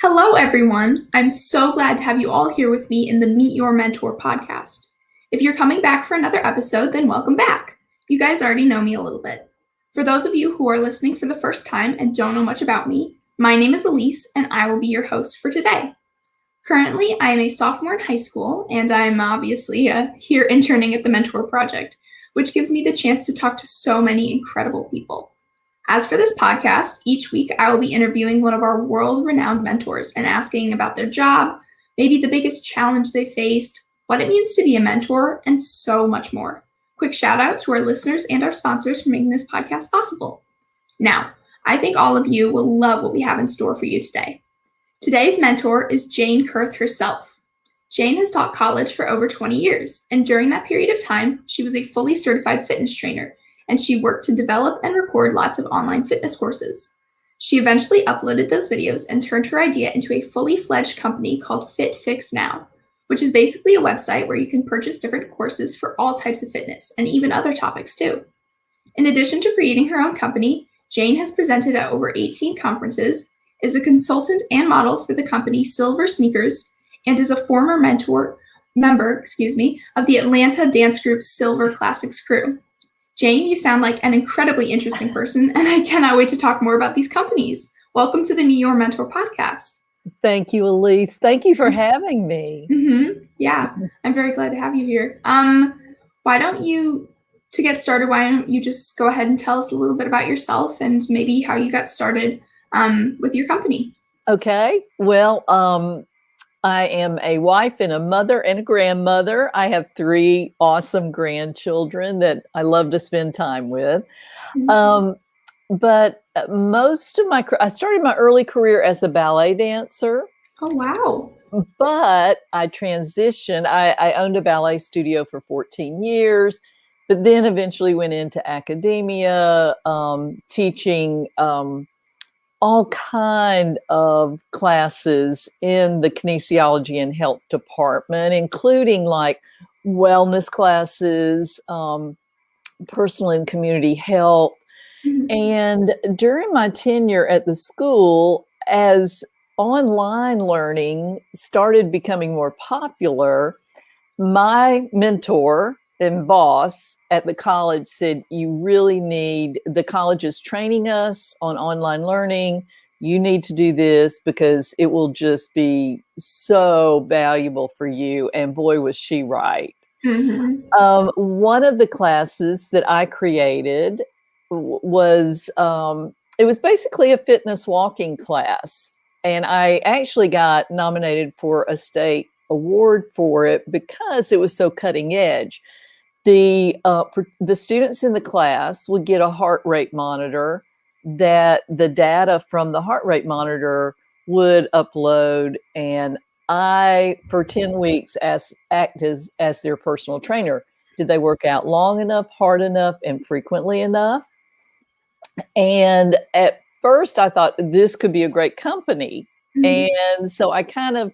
Hello, everyone. I'm so glad to have you all here with me in the Meet Your Mentor podcast. If you're coming back for another episode, then welcome back. You guys already know me a little bit. For those of you who are listening for the first time and don't know much about me, my name is Elise, and I will be your host for today. Currently, I am a sophomore in high school, and I'm obviously here interning at the Mentor Project, which gives me the chance to talk to so many incredible people. As for this podcast, each week I will be interviewing one of our world-renowned mentors and asking about their job, maybe the biggest challenge they faced, what it means to be a mentor, and so much more. Quick shout out to our listeners and our sponsors for making this podcast possible. Now, I think all of you will love what we have in store for you today. Today's mentor is Jane Curth herself. Jane has taught college for over 20 years, and during that period of time, she was a fully certified fitness trainer, and she worked to develop and record lots of online fitness courses. She eventually uploaded those videos and turned her idea into a fully fledged company called Fit Fix Now, which is basically a website where you can purchase different courses for all types of fitness and even other topics too. In addition to creating her own company, Jane has presented at over 18 conferences, is a consultant and model for the company Silver Sneakers, and is a former member of the Atlanta dance group Silver Classics crew. Jane, you sound like an incredibly interesting person, and I cannot wait to talk more about these companies. Welcome to the Meet Your Mentor podcast. Thank you, Elise. Thank you for having me. Yeah, I'm very glad to have you here. To get started, why don't you just go ahead and tell us a little bit about yourself and maybe how you got started with your company? Okay. Well, I am a wife and a mother and a grandmother. I have 3 awesome grandchildren that I love to spend time with. But I started my early career as a ballet dancer. Oh, wow. But I transitioned. I owned a ballet studio for 14 years, but then eventually went into academia, teaching all kind of classes in the kinesiology and health department, including like wellness classes, personal and community health. And during my tenure at the school, as online learning started becoming more popular, my mentor and boss at the college said, the college is training us on online learning. You need to do this because it will just be so valuable for you. And boy, was she right. One of the classes that I created was, it was basically a fitness walking class. And I actually got nominated for a state award for it because it was so cutting edge. The students in the class would get a heart rate monitor that the data from the heart rate monitor would upload, and I, for 10 weeks, act as their personal trainer. Did they work out long enough, hard enough, and frequently enough? And at first I thought this could be a great company. And so I kind of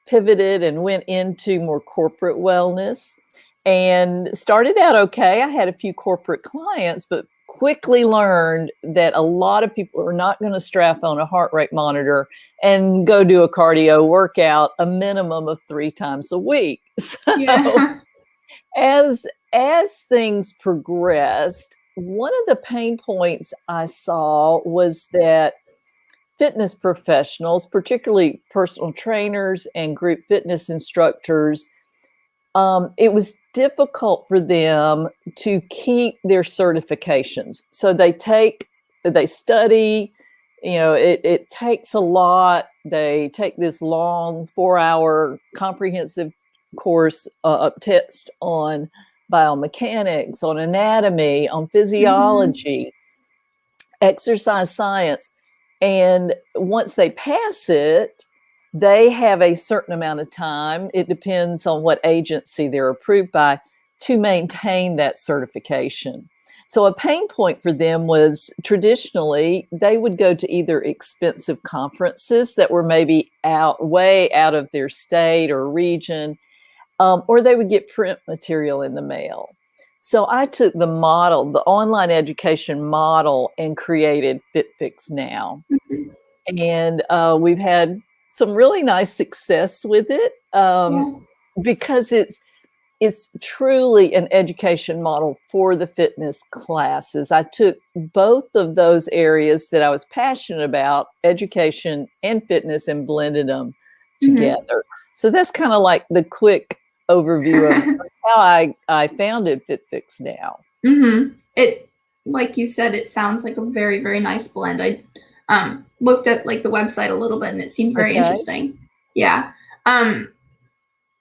pivoted and went into more corporate wellness and started out okay. I had a few corporate clients, but quickly learned that a lot of people are not going to strap on a heart rate monitor and go do a cardio workout a minimum of 3 times a week. So as things progressed, one of the pain points I saw was that fitness professionals, particularly personal trainers and group fitness instructors, it was difficult for them to keep their certifications. So they study, it takes a lot. They take this long 4-hour comprehensive course test on biomechanics, on anatomy, on physiology, exercise science. And once they pass it, they have a certain amount of time. It depends on what agency they're approved by to maintain that certification. So a pain point for them was traditionally they would go to either expensive conferences that were maybe way out of their state or region, or they would get print material in the mail. So I took the online education model, and created Fit Fix Now. And we've had some really nice success with it, Yeah. because it's truly an education model for the fitness classes. I took both of those areas that I was passionate about, education and fitness, and blended them Mhm. together. So that's kind of like the quick overview of how I founded FitFix Now. It, like you said, it sounds like a very, very nice blend. I looked at like the website a little bit and it seemed very Okay. interesting. Yeah. Um,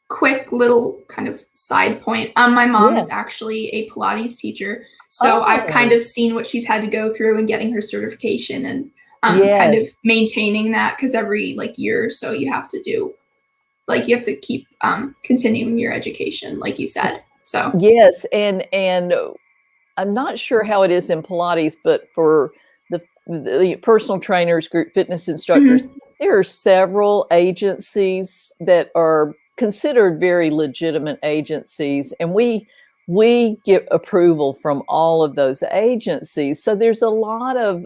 quick little kind of side point. My mom Yeah. is actually a Pilates teacher, so I've kind Oh, of seen what she's had to go through in getting her certification and kind of yes. maintaining that because every like year or so you have to do like you have to keep continuing your education, like you said. So. Yes, and I'm not sure how it is in Pilates, but for the personal trainers, group fitness instructors, Mhm. there are several agencies that are considered very legitimate agencies, and we get approval from all of those agencies. So there's a lot of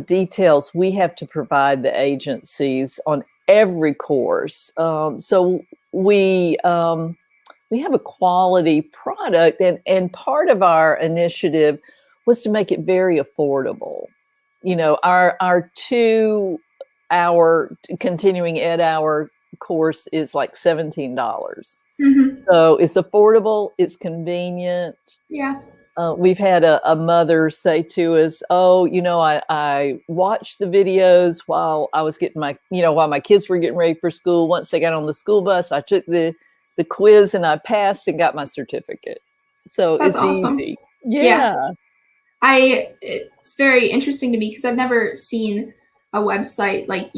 details we have to provide the agencies on every course. So we have a quality product, and part of our initiative was to make it very affordable. You know, our 2 hour continuing ed hour course is like $17. Mhm. So it's affordable, it's convenient. Yeah. We've had a mother say to us, "Oh, I watched the videos while I was getting while my kids were getting ready for school. Once they got on the school bus, I took the quiz and I passed and got my certificate. So That's it's awesome. easy." Yeah. Yeah. It's very interesting to me because I've never seen a website like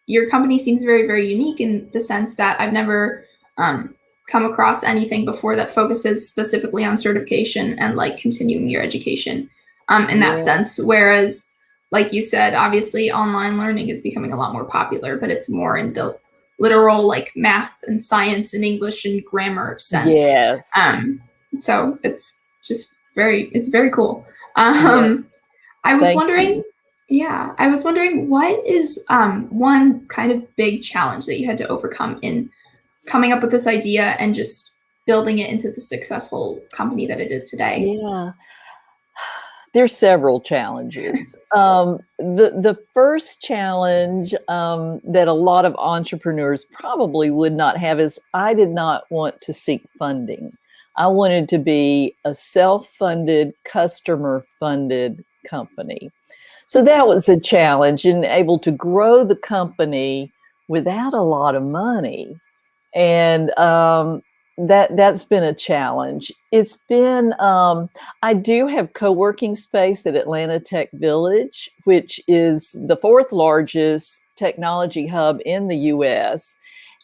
your company seems very, very unique in the sense that I've never um, come across anything before that focuses specifically on certification and like continuing your education in that Yeah. sense. Whereas, like you said, obviously online learning is becoming a lot more popular, but it's more in the literal like math and science and English and grammar sense. Yes. Um, so it's very cool. Yeah. Um, I was Thank wondering, you. yeah, I was wondering what is one kind of big challenge that you had to overcome in coming up with this idea and just building it into the successful company that it is today? Yeah. There's several challenges. The first challenge that a lot of entrepreneurs probably would not have is I did not want to seek funding. I wanted to be a self-funded, customer-funded company. So Okay. that was a challenge in able to grow the company without a lot of money, and that's been a challenge. It's been I do have co-working space at Atlanta Tech Village, which is the fourth largest technology hub in the US.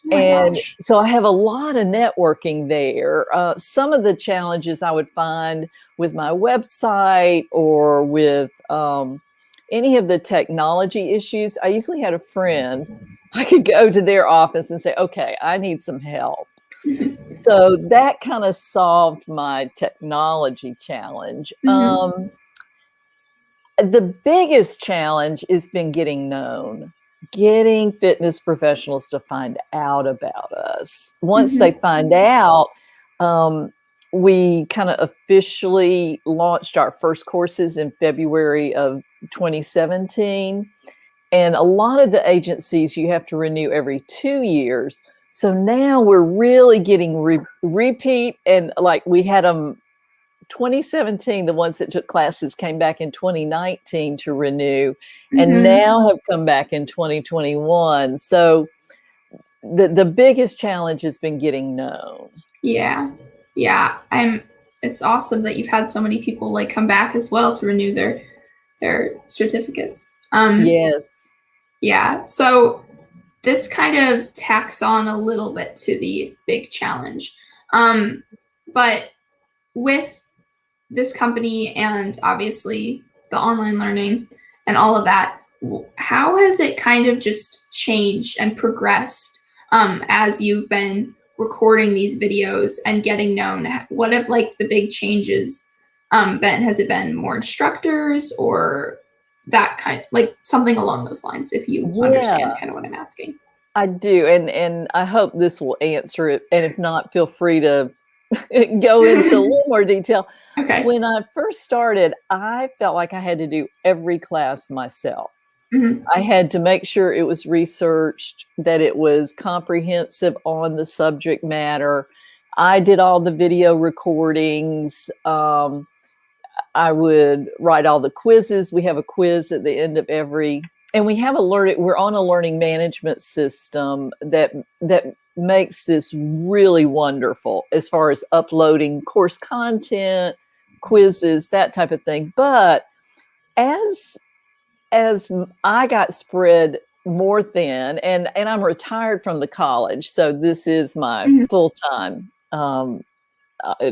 Oh my And gosh. so I have a lot of networking there. Some of the challenges I would find with my website or with any of the technology issues, I usually had a friend. I could go to their office and say, okay, I need some help. So that kind of solved my technology challenge. Hmm. The biggest challenge has been getting known, getting fitness professionals to find out about us. Once they Hmm. find out, we kind of officially launched our first courses in February of 2017. And a lot of the agencies you have to renew every 2 years. So now we're really getting repeat, and like we had them 2017, the ones that took classes came back in 2019 to renew, and Hmm. now have come back in 2021. So the biggest challenge has been getting known. Yeah. Yeah. It's awesome that you've had so many people like come back as well to renew their certificates. Yes. Yeah. So this kind of tacks on a little bit to the big challenge. Um, but with this company and obviously the online learning and all of that, how has it kind of just changed and progressed as you've been recording these videos and getting known? What have like the big changes been? Has it been more instructors or that kind of like something along those lines, if you understand Yeah, kind of what I'm asking. I do, and I hope this will answer it, and if not, feel free to go into a little more detail. Okay. When I first started, I felt like I had to do every class myself. Hmm. I had to make sure it was researched, that it was comprehensive on the subject matter. I did all the video recordings. I would write all the quizzes. We have a quiz at the end of every, and we have we're on a learning management system that makes this really wonderful as far as uploading course content, quizzes, that type of thing. But as I got spread more thin, and I'm retired from the college, so this is my Hmm. full-time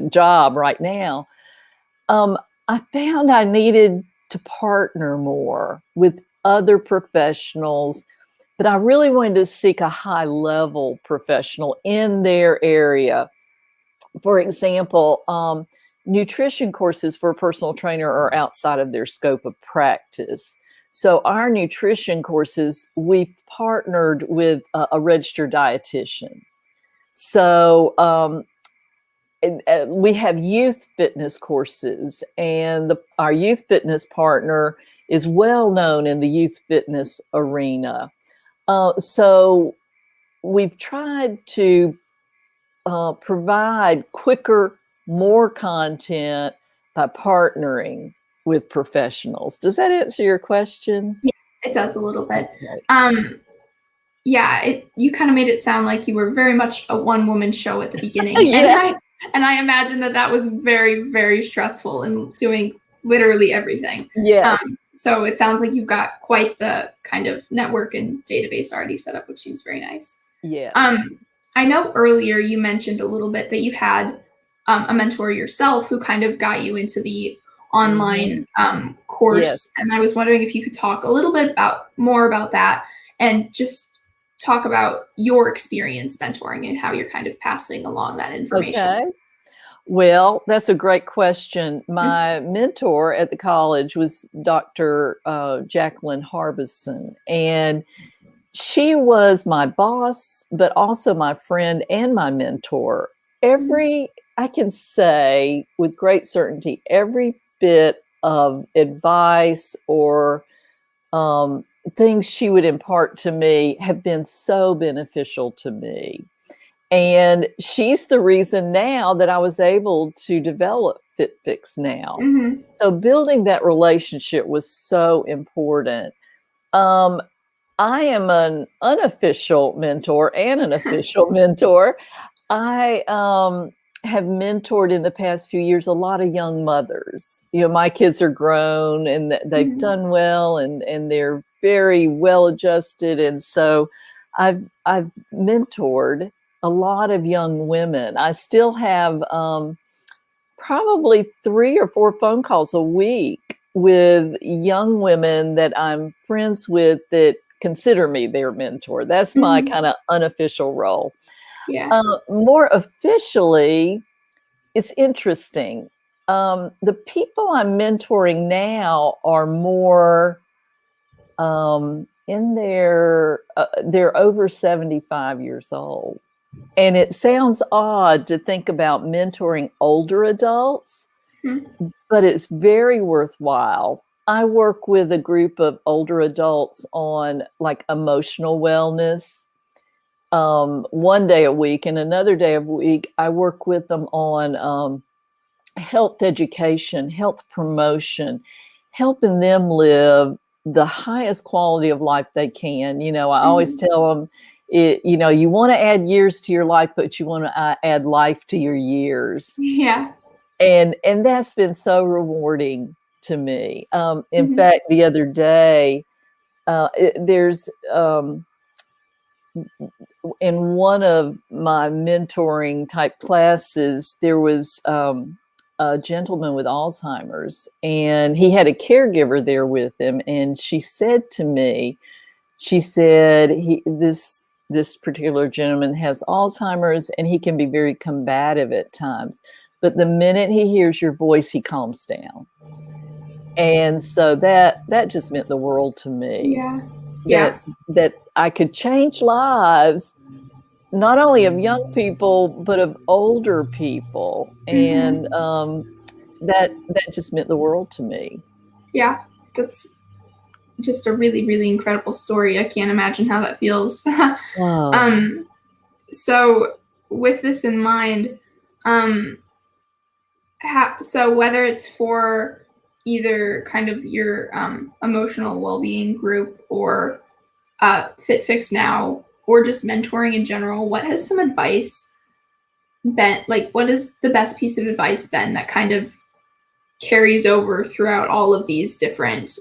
job right now. Um, I found I needed to partner more with other professionals, but I really wanted to seek a high level professional in their area. For example, nutrition courses for a personal trainer are outside of their scope of practice. So our nutrition courses, we've partnered with a registered dietitian. So we have youth fitness courses, and our youth fitness partner is well known in the youth fitness arena. So we've tried to provide quicker, more content by partnering with professionals. Does that answer your question? Yeah, it does a little bit. Okay. Um, yeah, you kind of made it sound like you were very much a one-woman show at the beginning, and Yes. I imagine that that was very, very stressful and doing literally everything. Yes. So it sounds like you've got quite the kind of network and database already set up, which seems very nice. Yes. Um, I know earlier you mentioned a little bit that you had a mentor yourself who kind of got you into the Mm-hmm. online Yes. course, and I was wondering if you could talk a little bit more about that and just talk about your experience mentoring and how you're kind of passing along that information. Okay. Well, that's a great question. Mhm. My mentor at the college was Dr. Jacqueline Harbison, and she was my boss, but also my friend and my mentor. Mhm. I can say with great certainty, every bit of advice or um, things she would impart to me have been so beneficial to me. And she's the reason now that I was able to develop FitFix now. Mhm. So building that relationship was so important. Um, I am an unofficial mentor and an official mentor. I have mentored in the past few years a lot of young mothers. You know, my kids are grown and they've Mhm. done well, and they're very well adjusted. And so I've mentored a lot of young women. I still have probably 3 or 4 phone calls a week with young women that I'm friends with that consider me their mentor. That's my Mhm. kinda unofficial role. Yeah. More officially, it's interesting. The people I'm mentoring now are more, they're over 75 years old. And it sounds odd to think about mentoring older adults, Mhm. but it's very worthwhile. I work with a group of older adults on like emotional wellness, one day a week, and another day a week, I work with them on health education, health promotion, helping them live the highest quality of life they can. You know, I always Mhm. tell them, you want to add years to your life, but you want to add life to your years. Yeah. And that's been so rewarding to me. In Mhm. fact, the other day, there's in one of my mentoring type classes, there was a gentleman with Alzheimer's, and he had a caregiver there with him. And she said to me, she said, this particular gentleman has Alzheimer's, and he can be very combative at times. But the minute he hears your voice, he calms down. And so that just meant the world to me. Yeah. That I could change lives, not only of young people, but of older people. And that just meant the world to me. Yeah, that's just a really, really incredible story. I can't imagine how that feels. Wow. So with this in mind, so whether it's for either kind of your emotional well-being group or Fit Fix Now, or just mentoring in general, what has some advice been like? What is the best piece of advice been that kind of carries over throughout all of these different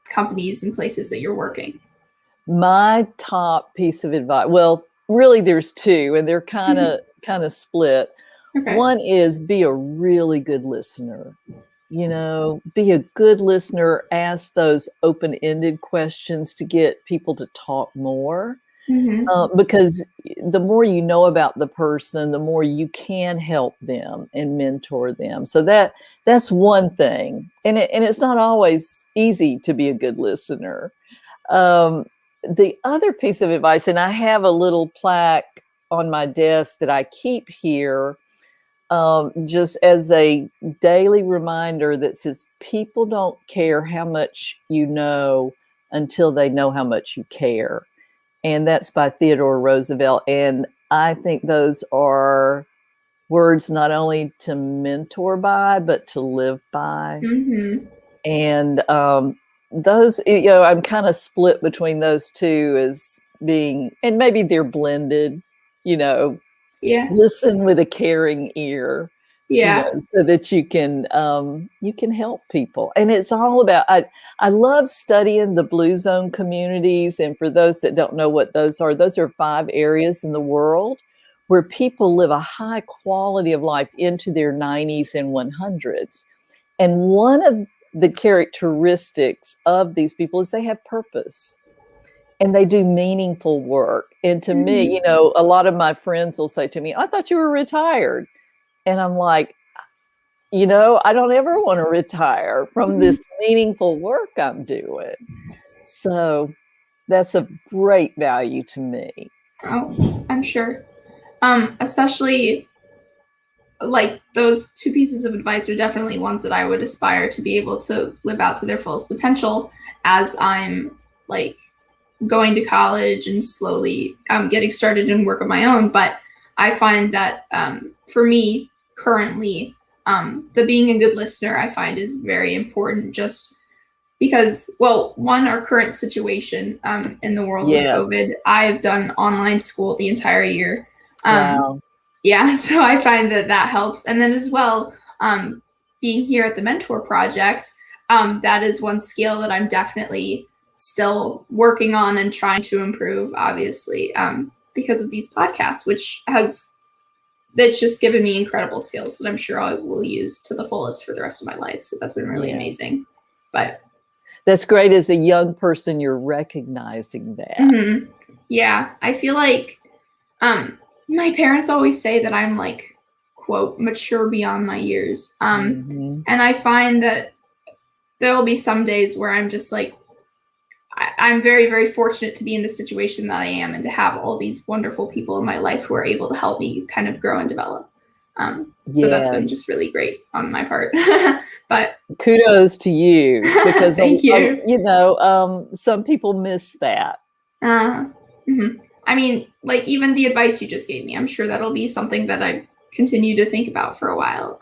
companies and places that you're working? My top piece of advice, well, really there's two, and they're kind of split. Okay. One is be a really good listener. Be a good listener, ask those open-ended questions to get people to talk more. Because the more you know about the person, the more you can help them and mentor them. So that's one thing. And it's not always easy to be a good listener. The other piece of advice, and I have a little plaque on my desk that I keep here, just as a daily reminder that says people don't care how much you know until they know how much you care. And that's by Theodore Roosevelt. And I think those are words not only to mentor by, but to live by. And those, I'm kind of split between those two as being, and maybe they're blended, Yeah. listen with a caring ear. Yeah. So that you can help people. And it's all about, I love studying the Blue Zone communities. And for those that don't know what those are 5 areas in the world where people live a high quality of life into their 90s and 100s. And one of the characteristics of these people is they have purpose. And they do meaningful work. And to me, a lot of my friends will say to me, I thought you were retired. And I'm like, I don't ever want to retire from this meaningful work I'm doing. So that's a great value to me. Oh, I'm sure. Especially like those 2 pieces of advice are definitely ones that I would aspire to be able to live out to their fullest potential as I'm like going to college and slowly getting started in work of my own. But I find that for me currently, the being a good listener, I find is very important just because, well, one, our current situation in the world with COVID, I've done online school the entire year. Wow. Yeah, so I find that helps. And then as well, being here at the Mentor Project, that is one skill that I'm definitely still working on and trying to improve, obviously, because of these podcasts, that's just given me incredible skills that I'm sure I will use to the fullest for the rest of my life. So that's been really amazing. But that's great. As a young person, you're recognizing that. Yeah, I feel like my parents always say that I'm like, quote, mature beyond my years. And I find that there will be some days where I'm just like, I'm very, very fortunate to be in the situation that I am and to have all these wonderful people in my life who are able to help me kind of grow and develop. So that's been just really great on my part. But kudos to you, because thank you. Some people miss that. I mean, like even the advice you just gave me, I'm sure that'll be something that I continue to think about for a while.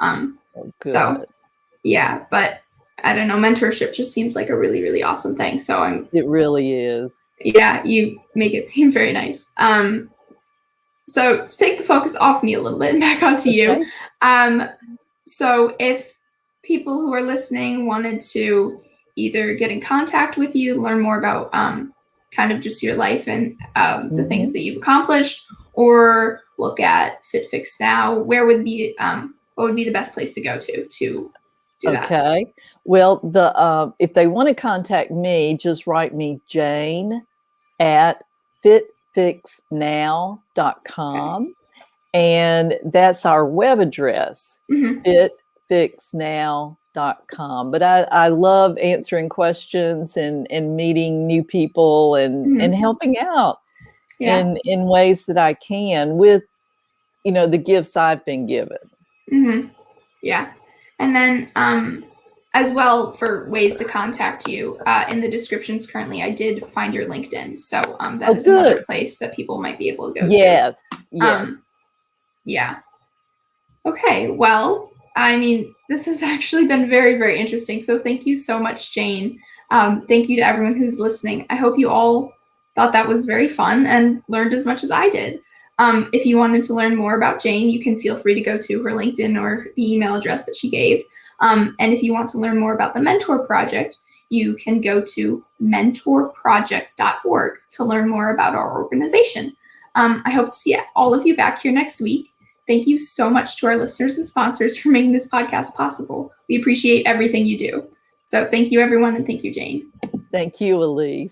So yeah, but I don't know, mentorship just seems like a really, really awesome thing. So it really is. Yeah, you make it seem very nice. So to take the focus off me a little bit and back onto you. So if people who are listening wanted to either get in contact with you, learn more about kind of just your life and the things that you've accomplished, or look at Fit Fix Now, what would be the best place to go to do that? Okay. Well, if they want to contact me, just write me Jane at fitfixnow.com. Okay. And that's our web address, fitfixnow.com. But I love answering questions and meeting new people and helping out in ways that I can with, the gifts I've been given. Yeah. And then as well, for ways to contact you, in the descriptions currently, I did find your LinkedIn. So that is another place that people might be able to go to. Yes. Yeah. Okay. Well, I mean, this has actually been very, very interesting. So thank you so much, Jane. Thank you to everyone who's listening. I hope you all thought that was very fun and learned as much as I did. If you wanted to learn more about Jane, you can feel free to go to her LinkedIn or the email address that she gave. And if you want to learn more about the Mentor Project, you can go to mentorproject.org to learn more about our organization. I hope to see all of you back here next week. Thank you so much to our listeners and sponsors for making this podcast possible. We appreciate everything you do. So thank you, everyone, and thank you, Jane. Thank you, Elise.